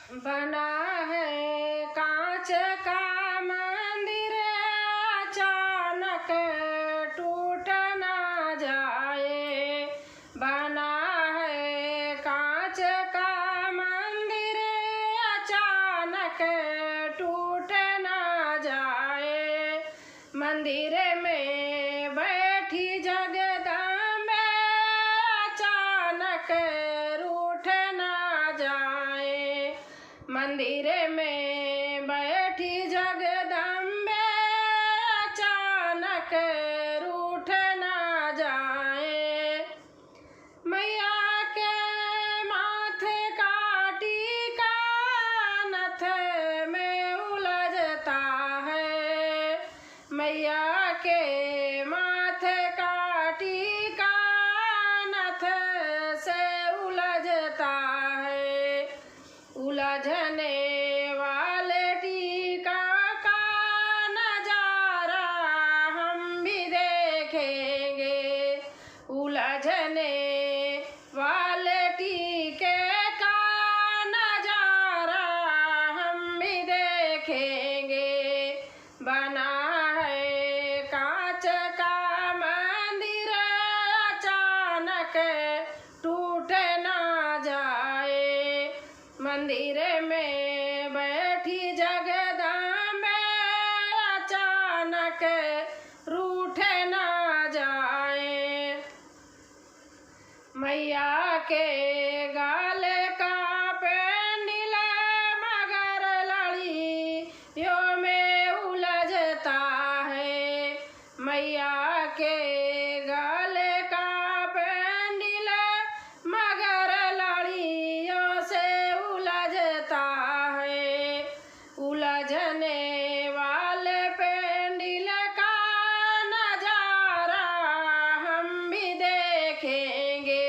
बना है कांच का मंदिर, अचानक टूट ना जाए। बना है कांच का मंदिर, अचानक टूट ना जाए। मंदिर में बैठी जगदम्बे, अचानक रूठ ना जाए। मंदिर में बैठी जगदम्बे, अचानक रूठ ना जाए। मैया के माथे का टीका नथ में उलझता है। मैया के माथे का टीका नथ से उलझता है। उलझने वाले टीका का नजारा हम भी देखेंगे। उलझने वाले टीके का नजारा हम भी देखेंगे। बना है कांच का मंदिर, अचानक टूट ना जाए। मंदिर में बैठी जगदम्बे, अचानक रूठ ना जाए। मैया के गाल का पेंडिल मगर लड़ियों में उलझता है। मैया के गाल का पेंडिल मगर लड़ियों से उलझता है। उलझने वाले पेंडिल का नजारा हम भी देखेंगे।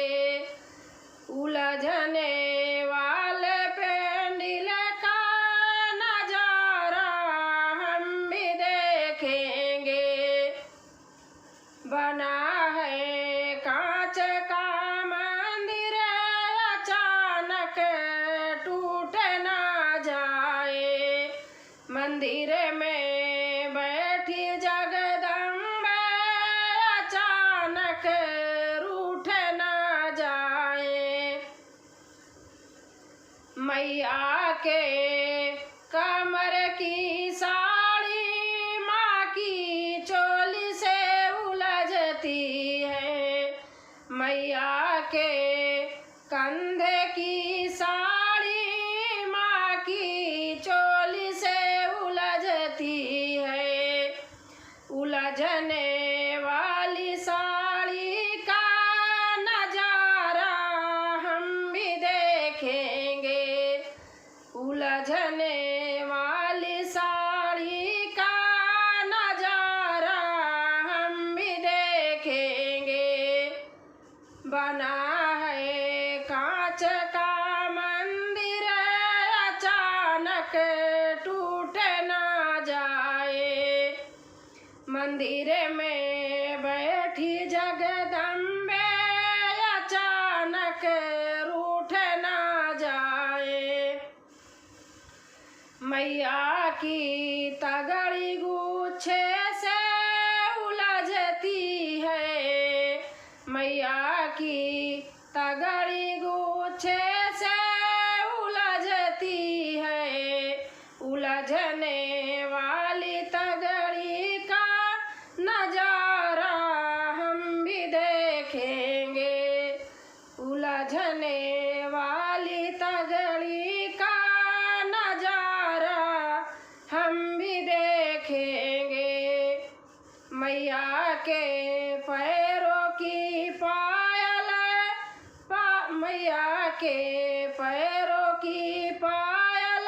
उलझने वाले पेंडिल का नजारा हम भी देखेंगे। बना है कांच का मंदिर, अचानक टूट ना जाए। मंदिर में बैठी जगदम्बे, अचानक रूठ ना जाए। मैया के कमर की साड़ी माँ की चोली से उलझती है। मैया के कंधे की साड़ी माँ की चोली से उलझती है। उलझने वाली साड़ी का नजारा हम भी देखेंगे। उलझने वाली साड़ी का नजारा हम भी देखेंगे। बना है कांच का मंदिर, अचानक टूट ना जाए। मंदिर में बैठी जगदम्बे, अचानक रूठ ना जाए। मैया की तगड़ी गुच्छे से उलझती है। मैया की तगड़ी गुच्छे से उलझती है। उलझने वाली तगड़ी का नजारा हम भी देखेंगे। उलझने वाली तगड़ी का नजारा हम भी देखेंगे। मैया के पैरों की पायल मैया के पैरों की पायल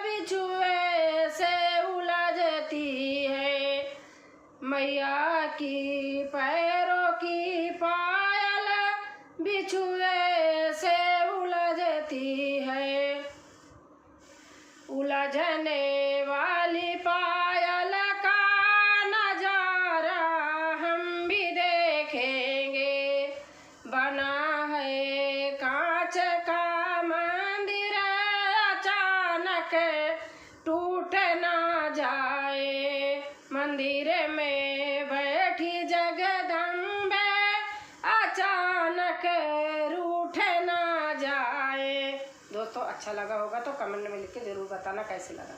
बिछुए से उलझती है। मैया की पैरों की पायल बिछुए से उलझती है। उलझने वाली पायल का नजारा हम भी देखेंगे। बना है कांच का मंदिर, अचानक रूठ ना जाए, मंदिर में बैठी जगदम्बे अचानक रूठ ना जाए। दोस्तों अच्छा लगा होगा तो कमेंट में लिख के ज़रूर बताना कैसे लगा।